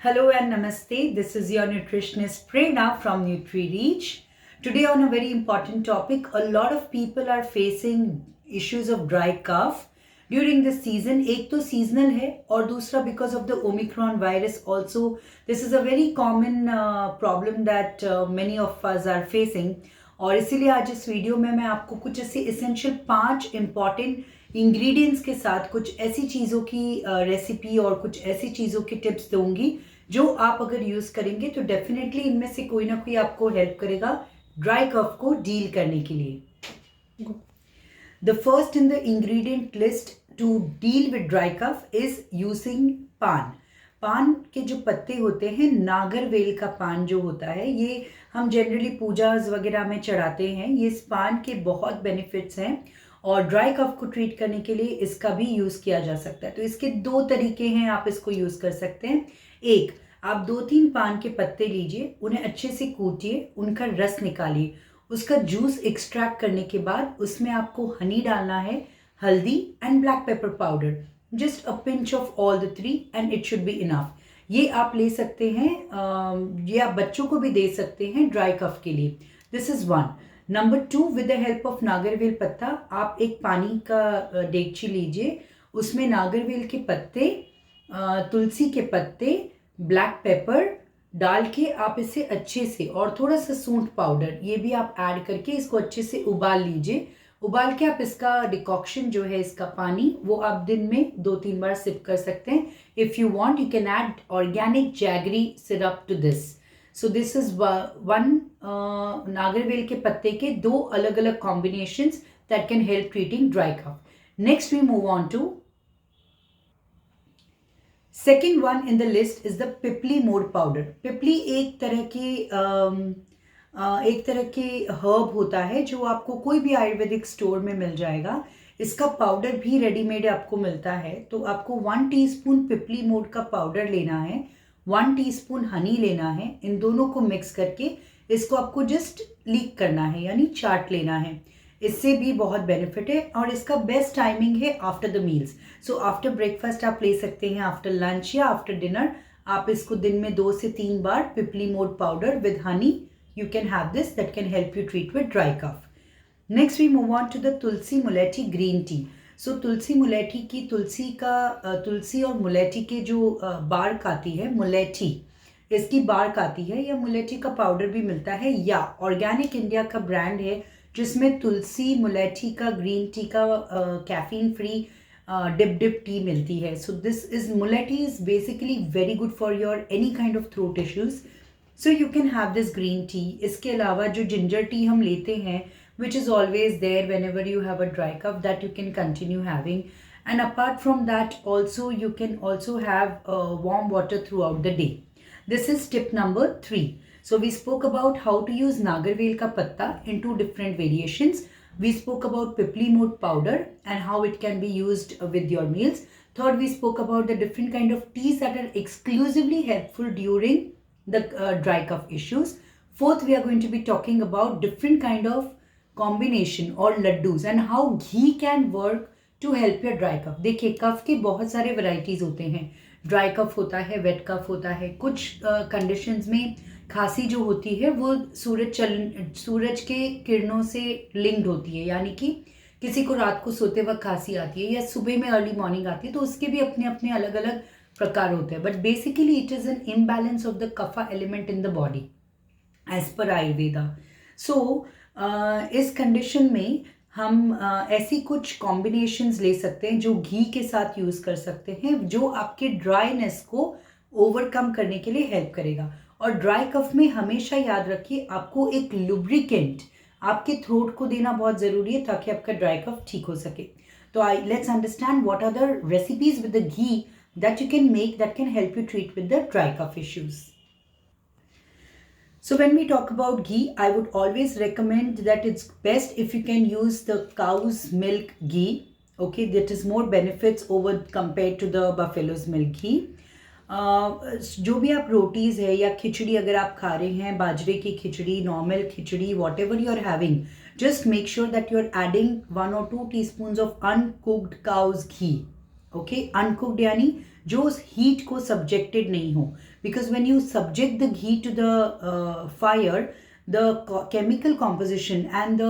Hello and namaste. This is your nutritionist Prerna from NutriReach. Today on a very important topic, a lot of people are facing issues of dry cough during this season. एक तो seasonal है और दूसरा because of the Omicron virus also. This is a very common problem that many of us are facing. और इसीलिए आज इस video में मैं आपको कुछ ऐसे essential 5 important इंग्रेडिएंट्स के साथ कुछ ऐसी चीज़ों की रेसिपी और कुछ ऐसी चीज़ों की टिप्स दूंगी जो आप अगर यूज़ करेंगे तो डेफिनेटली इनमें से कोई ना कोई आपको हेल्प करेगा ड्राई कफ को डील करने के लिए. The first in the ingredient list to deal with dry cough is using paan. पान के जो पत्ते होते हैं, नागरवेल का पान जो होता है, ये हम जनरली पूजाज वगैरह में चढ़ाते हैं. ये इस पान के बहुत बेनिफिट्स हैं और ड्राई कफ को ट्रीट करने के लिए इसका भी यूज़ किया जा सकता है. तो इसके 2 तरीके हैं, आप इसको यूज़ कर सकते हैं. एक, आप 2-3 पान के पत्ते लीजिए, उन्हें अच्छे से कूटिए, उनका रस निकालिए, उसका जूस एक्सट्रैक्ट करने के बाद उसमें आपको हनी डालना है, हल्दी and black pepper powder, just a pinch of all the 3 and it should be enough. ये आप ले सकते हैं, ये आप बच्चों को भी दे सकते हैं ड्राई कफ के लिए. This is 1. Number 2, with the help of नागरवेल पत्ता, आप एक पानी का डेगची लीजिए, उसमें नागरवेल के पत्ते, तुलसी के पत्ते, ब्लैक पेपर डाल के आप इसे अच्छे से, और थोड़ा सा सूंठ पाउडर ये भी आप ऐड करके इसको अच्छे से उबाल लीजिए. उबाल के आप इसका डिकॉक्शन जो है, इसका पानी, वो आप दिन में 2-3 बार सिप कर सकते हैं. If you want you can add organic jaggery syrup to this. So this is 1 नागरवेल के पत्ते के 2 अलग अलग combinations that can help treating dry cough. Next we move on to second one in the list is the पिपली मोर powder. पिपली एक तरह के हर्ब होता है जो आपको कोई भी आयुर्वेदिक स्टोर में मिल जाएगा. इसका पाउडर भी रेडीमेड आपको मिलता है. तो आपको 1 टीस्पून पिपली मोर का पाउडर लेना है, 1 टीस्पून हनी लेना है. इन दोनों को मिक्स करके इसको आपको जस्ट लीक करना है, यानी चाट लेना है. इससे भी बहुत बेनिफिट है और इसका बेस्ट टाइमिंग है after the meals. So after breakfast आप ले सकते हैं, आफ्टर लंच या आफ्टर डिनर आप इसको दिन में 2 से 3 बार पिपली मोर powder with honey, you can have this, that can help you treat with dry cough. Next we move on to the tulsi mulethi green tea. So तुलसी मुलेठी की, तुलसी और मुलेठी के जो बार्क आती है, मुलेठी इसकी बार्क आती है, या मुलेठी का पाउडर भी मिलता है, या ऑर्गेनिक इंडिया का ब्रांड है जिसमें तुलसी मुलेठी का ग्रीन टी का कैफीन फ्री डिप टी मिलती है. So this is mulethi is basically very good for your any kind of throat issues. So you can have this green tea. इसके अलावा जो जिंजर टी हम लेते हैं, which is always there whenever you have a dry cough, that you can continue having. And apart from that also you can also have warm water through out the day. This is tip number 3. So we spoke about how to use nagarvel ka patta in 2 different variations. We spoke about pipli mood powder and how it can be used with your meals. Third, we spoke about the different kind of teas that are exclusively helpful during the dry cough issues. Fourth, we are going to be talking about different kind of combination or laddus and how ghee can work to help your dry cough. देखिए, कफ के बहुत सारे varieties होते हैं. Dry cough होता है, wait कफ होता है. कुछ कंडीशंस में खांसी जो होती है वो सूरज के किरणों से लिंक्ड होती है, यानी कि किसी को रात को सोते वक्त खांसी आती है या सुबह में अर्ली मॉर्निंग आती है, तो उसके भी अपने अपने अलग अलग प्रकार होते हैं. But basically it is an imbalance of the kapha element in the body as per Ayurveda. सो इस कंडीशन में हम ऐसी कुछ कॉम्बिनेशंस ले सकते हैं जो घी के साथ यूज़ कर सकते हैं, जो आपके ड्राईनेस को ओवरकम करने के लिए हेल्प करेगा. और ड्राई कफ में हमेशा याद रखिए, आपको एक लुब्रिकेंट आपके थ्रोट को देना बहुत ज़रूरी है ताकि आपका ड्राई कफ ठीक हो सके. तो let's understand what are the recipes with the ghee that you can make that can help you treat with the dry cough issues. So when we talk about ghee, I would always recommend that it's best if you can use the cow's milk ghee. Okay, that is more benefits over compared to the buffalo's milk ghee. जो भी आप रोटीज़ है या खिचड़ी अगर आप खा रहे हैं, बाजरे की खिचड़ी, नॉर्मल खिचड़ी, whatever you are having, just make sure that you are adding 1 or 2 teaspoons of uncooked cow's ghee. Okay, uncooked यानी जो उस हीट को सब्जेक्टेड नहीं हो, because when you subject the ghee to the fire, the chemical composition and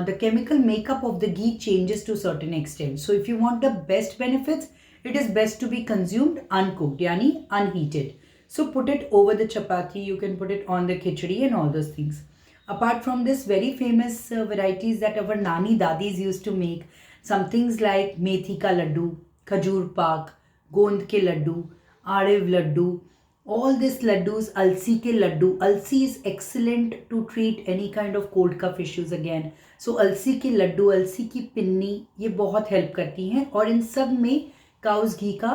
the chemical makeup of the ghee changes to a certain extent. So if you want the best benefits, it is best to be consumed uncooked, yani unheated. So put it over the chapati, you can put it on the khichdi and all those things. Apart from this, very famous varieties that our nani dadis used to make, some things like methi ka laddu, khajur pak, gond ke laddu, arev laddu, all these laddus, alsi ke laddu. Alsi is excellent to treat any kind of cold cough issues again. So alsi ke laddu, alsi की पिन्नी, ये बहुत help करती हैं और इन सब में cows घी का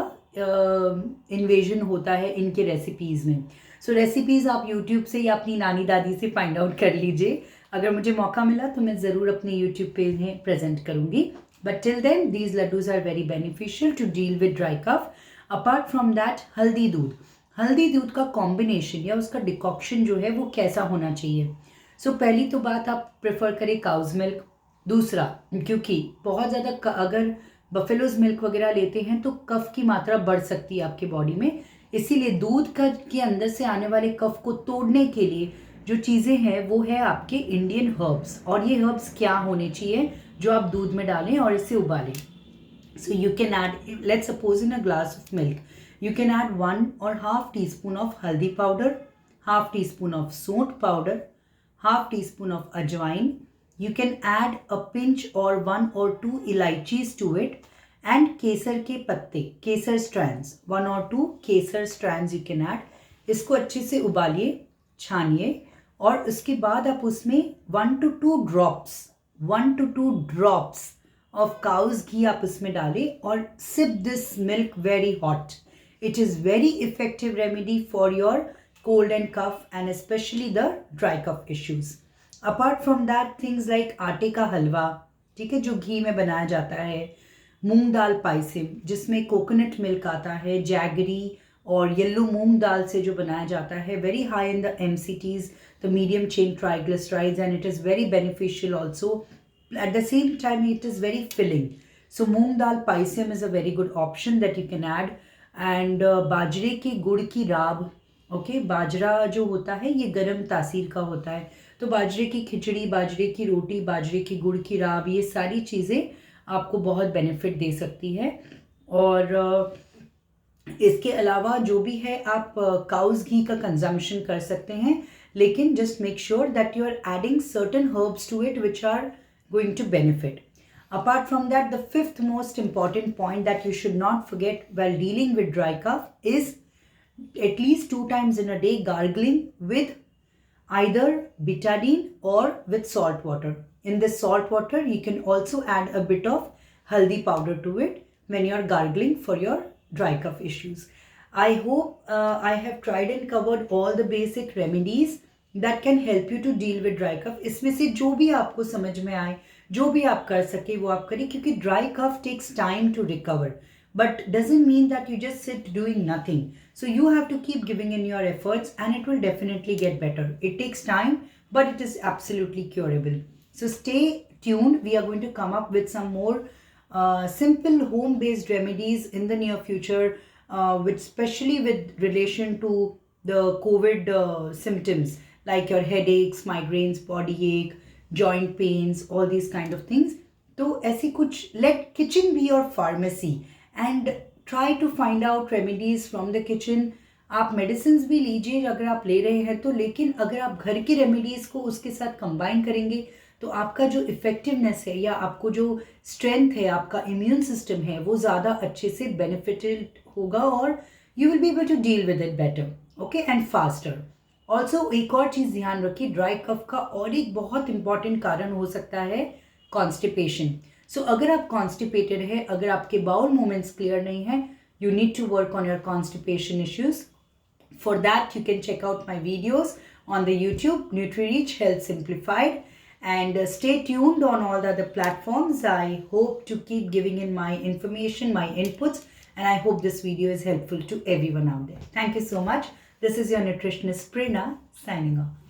invasion होता है इनके रेसिपीज़ में. सो रेसिपीज़ आप यूट्यूब से या अपनी नानी दादी से फाइंड आउट कर लीजिए. अगर मुझे मौका मिला तो मैं ज़रूर अपने यूट्यूब पेज में प्रेजेंट करूँगी. But till then these laddoos are very beneficial to deal with dry cough. Apart from that, haldi doodh. हल्दी दूध का कॉम्बिनेशन या उसका डिकॉक्शन जो है वो कैसा होना चाहिए. सो पहली तो बात, आप प्रेफर करें काउज मिल्क. दूसरा, क्योंकि बहुत ज़्यादा अगर बफेलोज मिल्क वगैरह लेते हैं तो कफ की मात्रा बढ़ सकती है आपके बॉडी में, इसीलिए दूध का के अंदर से आने वाले कफ को तोड़ने के लिए जो चीज़ें हैं वो है आपके इंडियन हर्ब्स. और ये हर्ब्स क्या होने चाहिए जो आप दूध में डालें और इसे उबालें. So you can add, let's suppose in a glass of milk, you can add 1 or half teaspoon of haldi powder, half teaspoon of soont powder, half teaspoon of ajwain. You can add a pinch or 1 or 2 ilaichis to it and kesar के पत्ते, केसर strands, 1 or 2 Kesar strands you can add. इसको अच्छे से उबालिए, छानिए और उसके बाद आप उसमें 1 to 2 drops of cow's ghee आप उसमें डालें और sip this milk very hot. It is very effective remedy for your cold and cough and especially the dry cough issues. Apart from that, things like आटे का हलवा, ठीक है, जो घी में बनाया जाता है, मूंग दाल पायसम जिसमें कोकोनट मिल्क आता है, जैगरी और येलो मूंग दाल से जो बनाया जाता है, very high in the MCTs, the medium chain triglycerides, and it is very beneficial also. At the same time, it is very filling. So moong dal payasam is a very good option that you can add. And बाजरे के गुड़ की राब. Okay, बाजरा जो होता है ये गर्म तासीर का होता है, तो बाजरे की खिचड़ी, बाजरे की रोटी, बाजरे की गुड़ की राब, ये सारी चीज़ें आपको बहुत बेनिफिट दे सकती है. और इसके अलावा जो भी है आप काउज घी का कंजम्पशन कर सकते हैं, लेकिन just make sure that you are adding certain herbs to it which are going to benefit. Apart from that, the fifth most important point that you should not forget while dealing with dry cough is at least 2 times in a day gargling with either betadine or with salt water. In this salt water, you can also add a bit of haldi powder to it when you are gargling for your dry cough issues. I hope I have tried and covered all the basic remedies that can help you to deal with dry cough. इसमें से जो भी आपको समझ में आए, जो भी आप कर सके वो आप करें, क्योंकि dry cough takes time to recover, but doesn't mean that you just sit doing nothing. So you have to keep giving in your efforts and it will definitely get better. It takes time but it is absolutely curable. So stay tuned. We are going to come up with some more simple home based remedies in the near future, which especially with relation to the COVID symptoms like your headaches, migraines, body ache, joint pains, all these kind of things. तो ऐसी कुछ, let kitchen be your pharmacy and try to find out remedies from the kitchen. आप medicine भी लीजिए अगर आप ले रहे हैं तो, लेकिन अगर आप घर की रेमेडीज को उसके साथ कंबाइन करेंगे तो आपका जो इफेक्टिवनेस है या आपको जो स्ट्रेंथ है, आपका इम्यून सिस्टम है, वो ज़्यादा अच्छे से बेनिफिटेड होगा और you will be able to deal with it better, okay, and faster. Also एक और चीज़ ध्यान रखिए, ड्राई कफ का और एक बहुत इंपॉर्टेंट कारण हो सकता है कॉन्स्टिपेशन. सो अगर आप कॉन्स्टिपेटेड है, अगर आपके बाउल मूवमेंट्स क्लियर नहीं है, you need to work on your constipation issues. For that, you can check out my videos on the YouTube, NutriReach Health Simplified, and stay tuned on all the other platforms. I hope to keep giving in my information, my inputs, and I hope this video is helpful to everyone out there. Thank you so much. This is your nutritionist Prerna signing off.